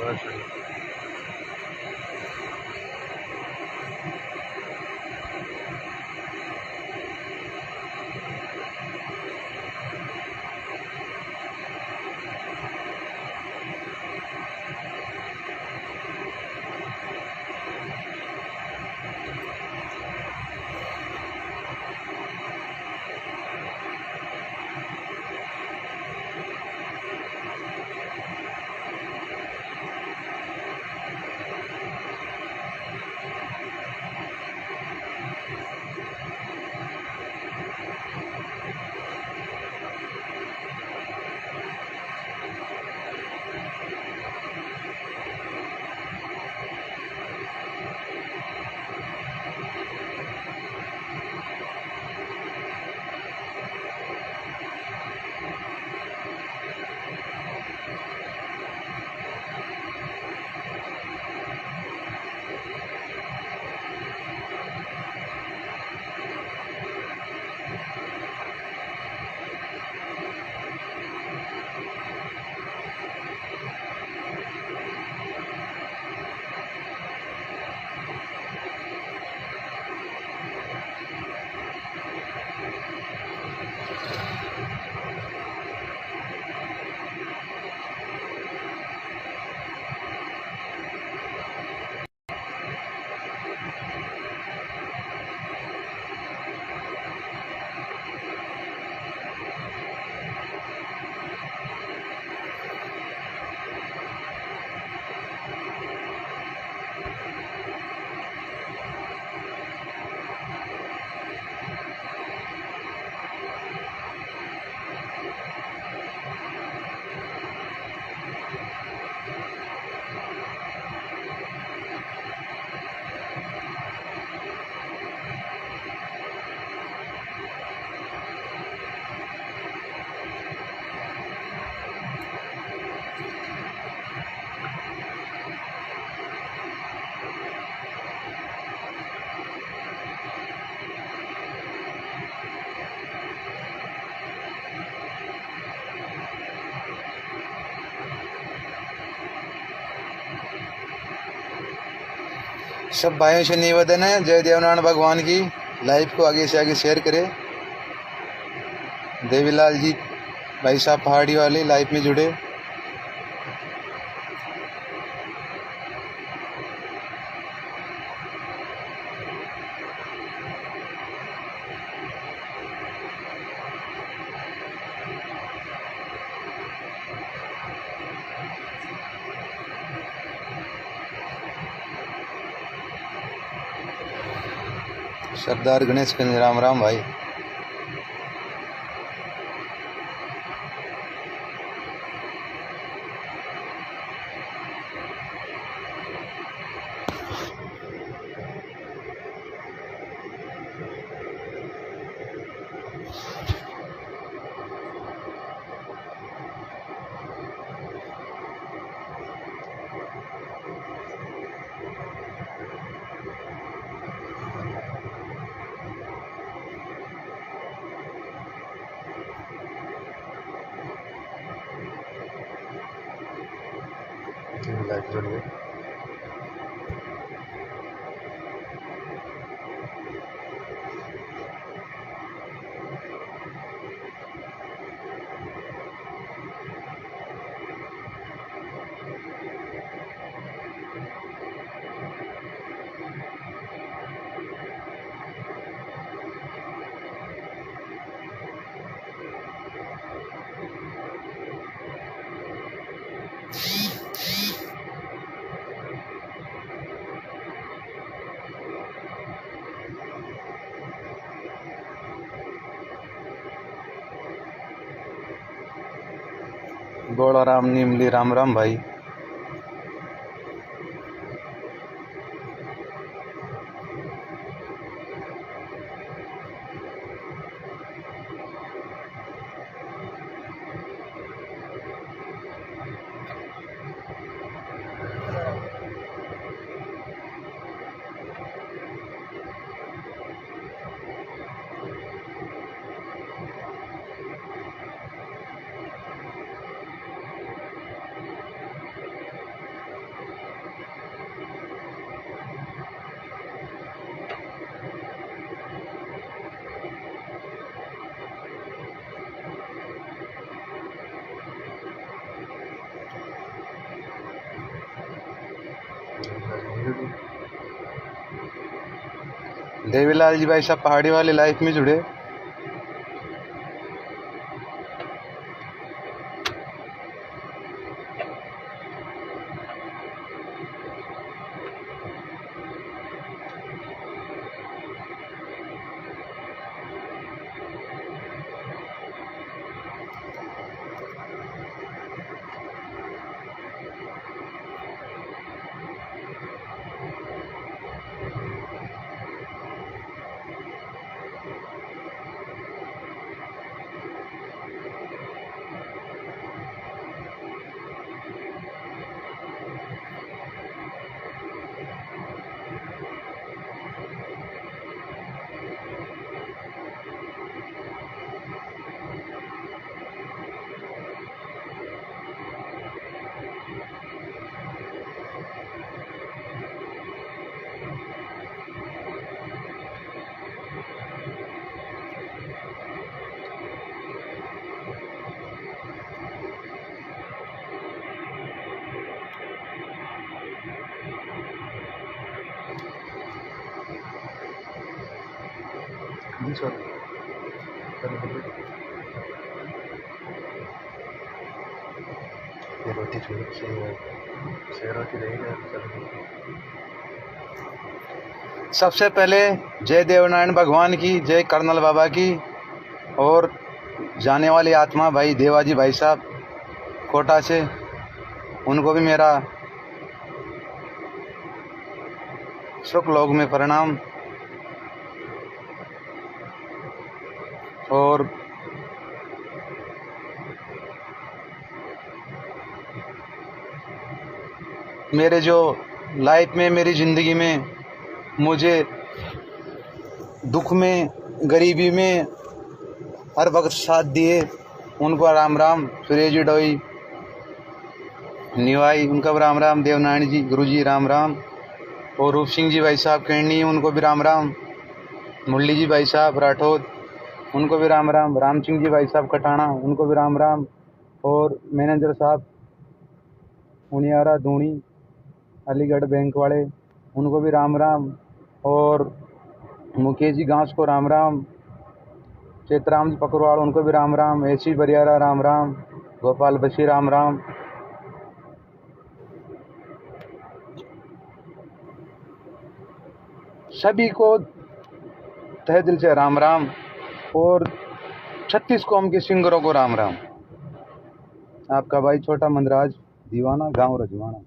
बस। सब भाइयों से निवेदन है, जय देवनारायण भगवान की लाइव को आगे से आगे शेयर करें। देवीलाल जी भाई साहब पहाड़ी वाले लाइव में जुड़े। सरदार गणेश गंज राम राम भाई। लाइव जुड़ गए। गोड़ा राम नीमली राम राम भाई। देवीलाल जी भाई साहब पहाड़ी वाली लाइफ में जुड़े। सबसे पहले जय देवनारायण भगवान की, जय कर्नल बाबा की, और जाने वाली आत्मा भाई देवाजी भाई साहब कोटा से, उनको भी मेरा सुख लोक में प्रणाम। और मेरे जो लाइफ में, मेरी ज़िंदगी में मुझे दुख में, गरीबी में हर वक्त साथ दिए, उनको राम राम। सुरेश जी डोई निवाई, उनका भी राम राम। देवनारायण जी गुरु जी राम राम। और रूप सिंह जी भाई साहब कैंडी, उनको भी राम राम। मुरली जी भाई साहब राठौद, उनको भी राम राम। राम सिंह जी भाई साहब कटाना, उनको भी राम राम। और मैनेजर साहब उनियारा धूणी अलीगढ़ बैंक वाले, उनको भी राम राम। और मुकेश जी घास को राम राम। चेतराम जी पकड़वाड़, उनको भी राम राम। ऐसी बरियारा राम राम। गोपाल बशी राम राम। सभी को तहे दिल से राम राम। और 36 कौम के सिंगरों को राम राम। आपका भाई छोटा मंदराज, दीवाना, गांव रजवाना।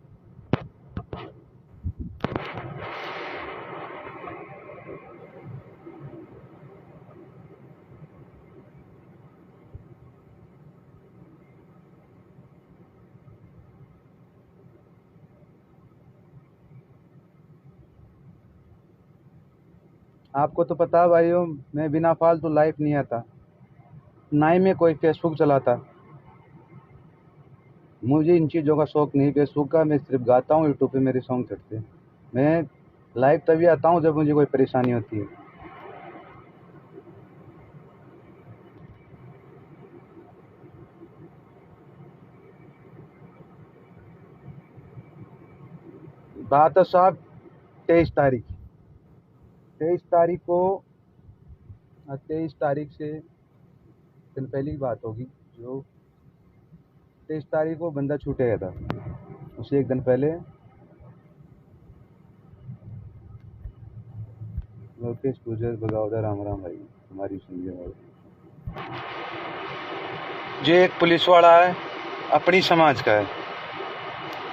आपको तो पता है भाइयों, मैं बिना फालतू लाइफ नहीं आता, ना ही मैं कोई फेसबुक चलाता। मुझे इन चीज़ों का शौक नहीं फेसबुक का। मैं सिर्फ गाता हूँ, यूट्यूब पे मेरे सॉन्ग चढ़ते हैं। मैं लाइव तभी आता हूँ जब मुझे कोई परेशानी होती है। बात है साहब 23 तारीख, 23 तारीख को, 23 तारीख से दिन पहले की बात होगी। जो 23 तारीख को बंदा छूट गया था, उसे एक दिन पहले लोकेश गुजर बगावदा राम राम भाई हमारी सुनिए। जो एक पुलिस वाला है, अपनी समाज का है,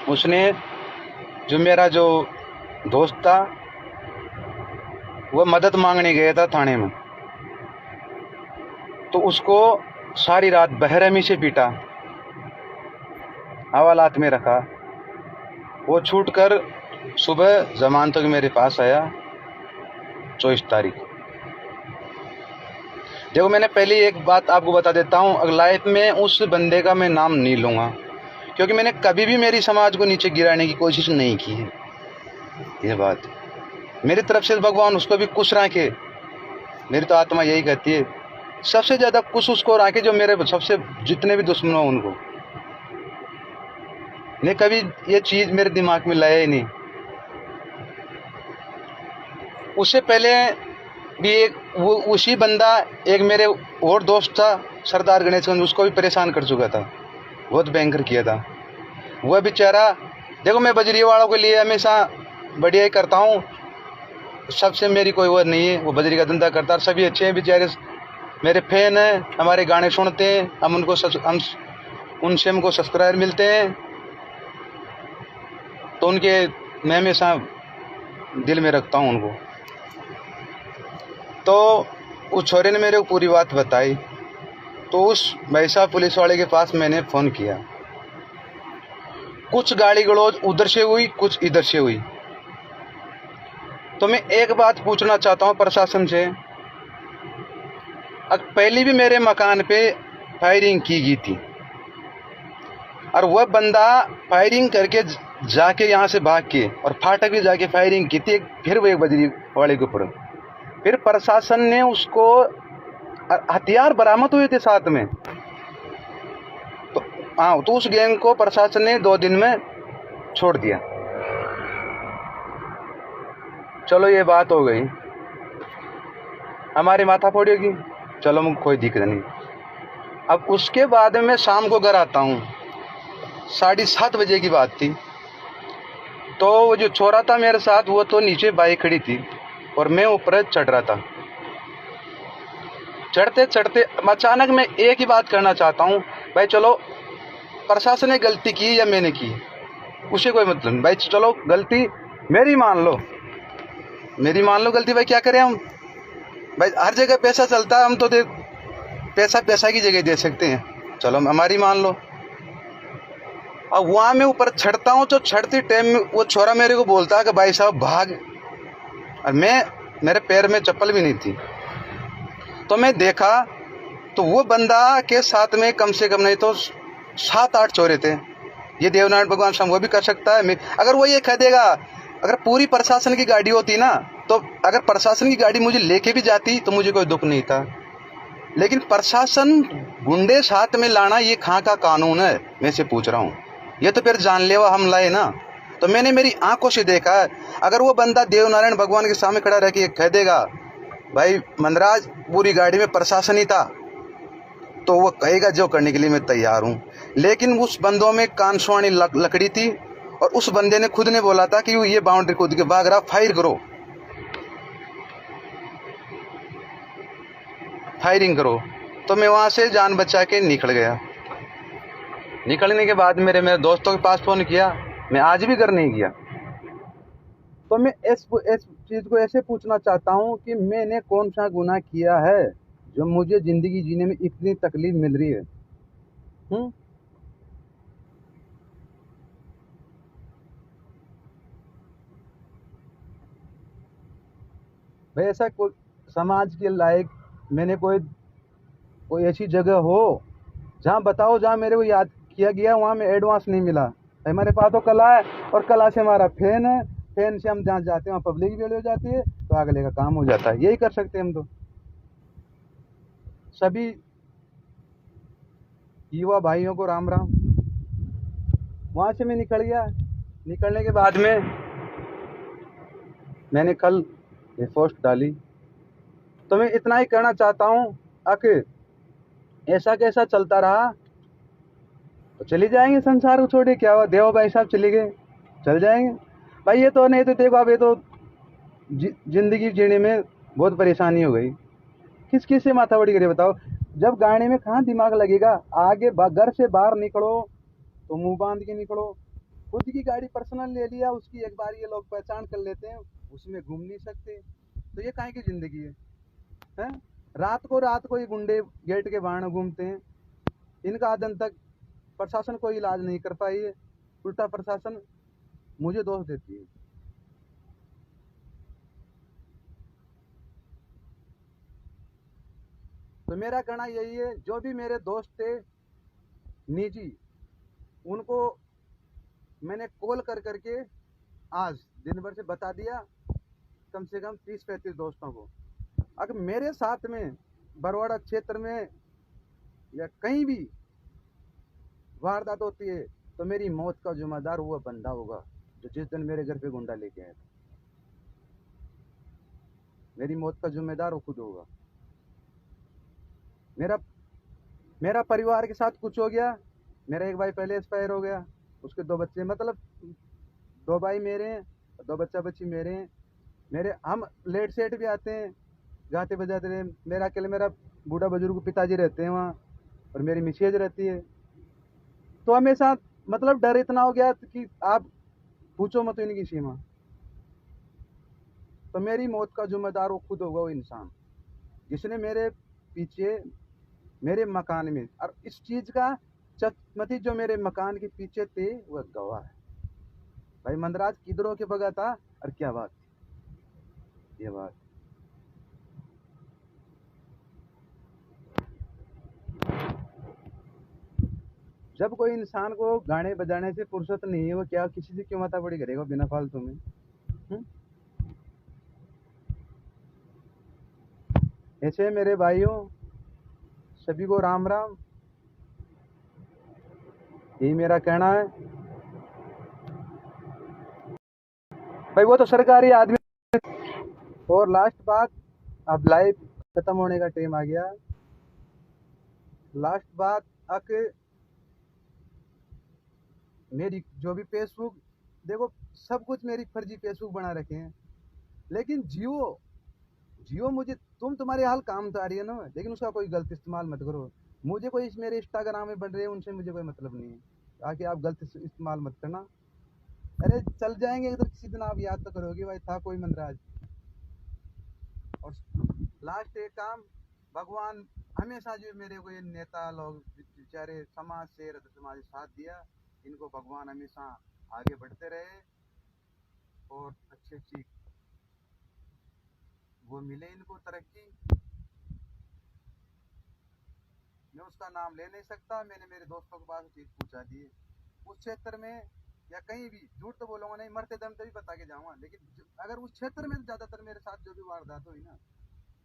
उसने जो मेरा जो दोस्त था, वो मदद मांगने गया था थाने में, तो उसको सारी रात बेरहमी से पीटा, हवालात में रखा। वो छूटकर सुबह जमानत तक मेरे पास आया 24 तारीख। देखो, मैंने पहले एक बात आपको बता देता हूँ, अगर लाइफ में उस बंदे का मैं नाम नहीं लूँगा, क्योंकि मैंने कभी भी मेरी समाज को नीचे गिराने की कोशिश नहीं की है। यह बात मेरी तरफ से भगवान उसको भी खुश रखे। मेरी तो आत्मा यही कहती है, सबसे ज़्यादा खुश उसको रखे जो मेरे सबसे जितने भी दुश्मन हो उनको। मैं कभी ये चीज़ मेरे दिमाग में लाया ही नहीं उससे पहले भी एक वो उसी बंदा एक मेरे और दोस्त था सरदार गणेशगंज, उसको भी परेशान कर चुका था, बहुत भयंकर किया था। वह बेचारा, देखो मैं बजरी वालों के लिए हमेशा बढ़िया ही करता हूँ, सबसे मेरी कोई वो नहीं है, वो बजरी का धंधा करता है, सभी अच्छे हैं बेचारे, मेरे फैन हैं, हमारे गाने सुनते हैं, हम उनसे हमको सब्सक्राइबर मिलते हैं, तो उनके मैं हमेशा दिल में रखता हूँ उनको। तो उस छोरे ने मेरे को पूरी बात बताई, तो उस भाई साहब पुलिस वाले के पास मैंने फ़ोन किया। कुछ गाली गलौज उधर से हुई, कुछ इधर से हुई। तो मैं एक बात पूछना चाहता हूँ प्रशासन से, पहले भी मेरे मकान पे फायरिंग की गई थी और वह बंदा फायरिंग करके जाके यहाँ से भाग के और फाटक भी जाके फायरिंग की थी, फिर वो एक बजरी वाले के ऊपर। फिर प्रशासन ने उसको हथियार बरामद हुए थे साथ में, तो हाँ, तो उस गैंग को प्रशासन ने 2 दिन में छोड़ दिया। चलो ये बात हो गई, हमारी माथा फोड़ी होगी, चलो मुझे कोई दिक्कत नहीं। अब उसके बाद में शाम को घर आता हूँ, 7:30 बजे की बात थी। तो वो जो छोरा था मेरे साथ, वो तो नीचे बाइक खड़ी थी और मैं ऊपर चढ़ रहा था। चढ़ते चढ़ते अचानक मैं एक ही बात करना चाहता हूँ, भाई चलो प्रशासन ने गलती की या मैंने की, उसे कोई मतलब नहीं, भाई चलो गलती मेरी मान लो, मेरी मान लो गलती, भाई क्या करें हम, भाई हर जगह पैसा चलता है, हम तो पैसा पैसा की जगह दे सकते हैं, चलो हमारी मान लो। अब वहाँ मैं ऊपर चढ़ता हूँ, तो चढ़ते टाइम में वो छोरा मेरे को बोलता है कि भाई साहब भाग, और मेरे पैर में चप्पल भी नहीं थी। तो मैं देखा तो वो बंदा के साथ में कम से कम नहीं तो 7-8 चोरे थे। ये देवनारायण भगवान से वो भी कर सकता है। अगर वो ये कह देगा, अगर पूरी प्रशासन की गाड़ी होती ना, तो अगर प्रशासन की गाड़ी मुझे लेके भी जाती तो मुझे कोई दुख नहीं था, लेकिन प्रशासन गुंडे साथ में लाना ये कहाँ का कानून है, मैं से पूछ रहा हूँ। ये तो फिर जानलेवा हमला है ना। तो मैंने मेरी आंखों से देखा है, अगर वो बंदा देवनारायण भगवान के सामने खड़ा रह के कह देगा भाई मनराज पूरी गाड़ी में प्रशासन ही था, तो वो कहेगा जो करने के लिए मैं तैयार हूँ। लेकिन उस बंदों में कानसुआनी लकड़ी थी, और उस बंदे ने खुद ने बोला था कि ये बाउंड्री कूद के भाग रहा, फायर करो, फायरिंग करो। तो मैं वहाँ से जान बचा के निकल गया। निकलने के बाद मेरे दोस्तों के पास फ़ोन किया, मैं आज भी घर नहीं गया। तो मैं इस चीज़ को ऐसे पूछना चाहता हूँ कि मैंने कौन सा गुनाह किया है जो मुझे ज़िंदगी जीने में इतनी तकलीफ मिल रही है? भाई ऐसा कोई समाज के लायक मैंने कोई ऐसी जगह हो जहाँ बताओ, जहाँ मेरे को याद किया गया, वहाँ में एडवांस नहीं मिला। हमारे पास तो कला है, और कला से हमारा फैन है, फैन से हम जहाँ जाते हैं वहाँ पब्लिक भी हो जाती है, तो अगले का काम हो जाता है। यही कर सकते हैं हम तो। सभी युवा भाइयों को राम राम। वहाँ से मैं निकल गया। निकलने के बाद में मैंने कल ये पोस्ट डाली। तो मैं इतना ही कहना चाहता हूँ, आखिर ऐसा कैसा चलता रहा तो चली जाएंगे संसार को छोड़ के। क्या हुआ, देव भाई साहब चले गए, चल जाएंगे भाई। ये तो नहीं तो देखो, अब ये तो जिंदगी जीने में बहुत परेशानी हो गई। किस किस से माथा बड़ी करे बताओ। जब गाड़ी में कहाँ दिमाग लगेगा, आगे घर से बाहर निकलो तो मुंह बांध के निकलो। खुद की गाड़ी पर्सनल ले लिया, उसकी एक बार ये लोग पहचान कर लेते हैं, उसमें घूम नहीं सकते, तो ये काहे की जिंदगी है? रात को ये गुंडे गेट के बाहर घूमते हैं। इनका आदन तक प्रशासन कोई इलाज नहीं कर पाई है, उल्टा प्रशासन मुझे दोष देती है। तो मेरा कहना यही है, जो भी मेरे दोस्त थे निजी, उनको मैंने कॉल कर करके आज दिन भर से बता दिया, कम से कम 30-35 दोस्तों को। अगर मेरे साथ में बरवाड़ा क्षेत्र में या कहीं भी वारदात होती है, तो मेरी मौत का जिम्मेदार वो बंदा होगा जो जिस दिन मेरे घर पे गुंडा लेके आया था। मेरी मौत का जिम्मेदार वो खुद होगा। मेरा मेरा परिवार के साथ कुछ हो गया, मेरा एक भाई पहले एक्सपायर हो गया, उसके 2 बच्चे, मतलब 2 भाई मेरे हैं, 2 बच्चा बच्ची मेरे हैं। मेरे हम लेट सेट भी आते हैं, गाते बजाते रहे। मेरा अकेले मेरा बूढ़ा बुजुर्ग पिताजी रहते हैं वहाँ, और मेरी मिसेज रहती है। तो हमेशा मतलब डर इतना हो गया कि आप पूछो मत इनकी सीमा। तो मेरी मौत का जिम्मेदार वो खुद होगा, वो इंसान जिसने मेरे पीछे मेरे मकान में, और इस चीज का मतलब जो मेरे मकान के पीछे थे वह गवाह है। भाई मंदराज किधरों के बगा था, और क्या बात थी ये बात। जब कोई इंसान को गाने बजाने से फुर्सत नहीं है, वो क्या किसी से क्यों माथा बड़ी करेगा बिना फालतू में। हुँ? ऐसे मेरे भाइयों, सभी को राम राम, यही मेरा कहना है। भाई वो तो सरकारी आदमी। और लास्ट बात, अब लाइव खत्म होने का टाइम आ गया। लास्ट बात, अक मेरी जो भी फेसबुक, देखो सब कुछ मेरी फर्जी फेसबुक बना रखे हैं, लेकिन जियो जियो मुझे, तुम्हारे हाल काम तो आ रही है ना, लेकिन उसका कोई गलत इस्तेमाल मत करो। मुझे कोई मेरे इंस्टाग्राम में बन रहे हैं, उनसे मुझे कोई मतलब नहीं है, ताकि आप गलत इस्तेमाल मत करना। अरे चल जाएंगे तो किसी दिन आप याद तो करोगे भाई था कोई मंदराज। और लास्ट एक काम, भगवान हमेशा जो मेरे को ये नेता लोग बेचारे समाज से समाज साथ दिया, इनको भगवान हमेशा आगे बढ़ते रहे, और अच्छी अच्छी वो मिले इनको तरक्की। मैं उसका नाम ले नहीं सकता, मैंने मेरे दोस्तों के पास चीज पूछा दी उस क्षेत्र में, या कहीं भी झूठ तो बोलूंगा नहीं, मरते दम तभी बता के जाऊंगा, लेकिन अगर उस क्षेत्र में ज्यादातर मेरे साथ जो भी वारदात हुई ना,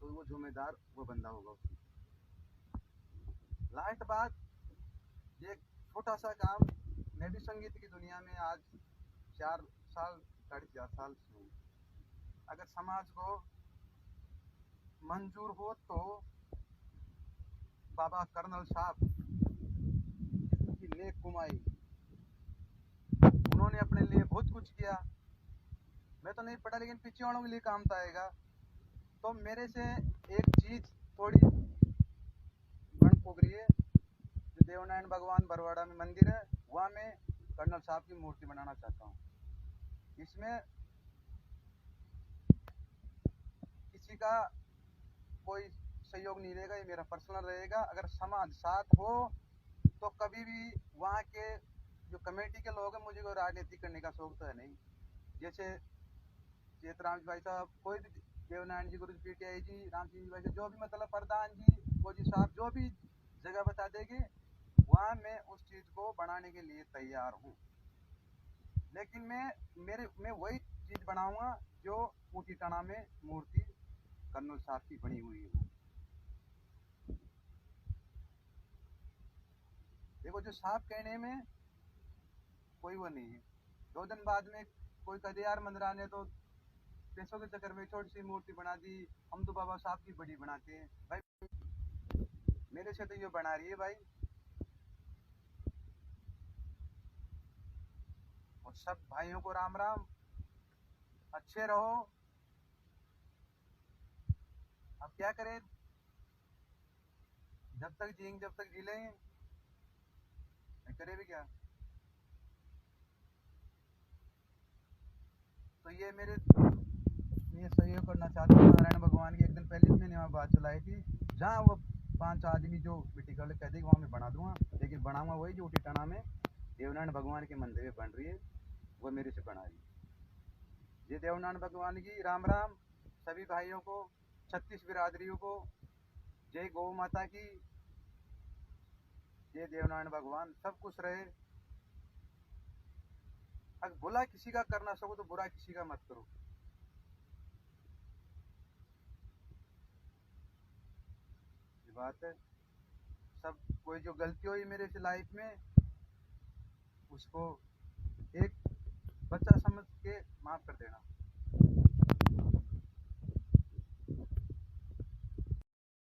तो वो जिम्मेदार वो बंदा होगा उसकी। लास्ट बात, ये छोटा सा काम, मैं भी संगीत की दुनिया में आज 4 साल 4.5 साल से हूँ। अगर समाज को मंजूर हो तो बाबा कर्नल साहब की नेक कमाई, उन्होंने अपने लिए बहुत कुछ किया। मैं तो नहीं पढ़ा, लेकिन पीछे वालों के लिए काम तो आएगा। तो मेरे से एक चीज थोड़ी बन फूक रही है, जो देवनारायण भगवान बरवाड़ा में मंदिर है, वहाँ मैं कर्नल साहब की मूर्ति बनाना चाहता हूँ। इसमें किसी का कोई सहयोग नहीं रहेगा, ये मेरा पर्सनल रहेगा। अगर समाज साथ हो तो कभी भी वहाँ के जो कमेटी के लोग हैं, मुझे कोई राजनीति करने का शौक तो है नहीं। जैसे चेतराम भाई साहब, कोई भी देवनारायण जी, गुरु पीटीआई जी, राम सिंह जी भाई, जो भी मतलब प्रधान जी, फौजी साहब, जो भी जगह बता देंगे, वहाँ मैं उस चीज को बनाने के लिए तैयार हूँ। लेकिन मैं वही चीज बनाऊंगा जो ऊटी टना में मूर्ति कर्नल साहब की बनी हुई है। देखो जो साहब कहने में कोई वो नहीं है, 2 दिन बाद में कोई कदे यार मंदरा ने तो पैसों के चक्कर में छोटी सी मूर्ति बना दी, हम तो बाबा साहब की बड़ी बनाते हैं। भाई मेरे से तो ये बना रही है भाई। और सब भाइयों को राम राम, अच्छे रहो। अब क्या करें, जब तक जिएंगे जब तक जी लेंगे, करे भी क्या। तो ये मेरे ये सहयोग करना चाहता हूँ नारायण भगवान की। एक दिन पहले मैंने वहाँ बात चलाई थी, जहाँ वो 5 आदमी जो मिट्टी का कह देगी, वहाँ मैं बना दूंगा, लेकिन बनाऊंगा वही जो टिटाना में देवनारायण भगवान के मंदिर बन रही है, वो मेरे से बना रही है। ये देवनारायण भगवान की राम राम, सभी भाइयों को, 36 बिरादरियों को जय गौ माता की, जय देवनारायण भगवान, सब कुछ रहे। अगर बुरा किसी का करना सको तो बुरा किसी का मत करो, ये बात है। सब कोई जो गलती हुई मेरे से लाइफ में, उसको एक बच्चा समझ के माफ कर देना।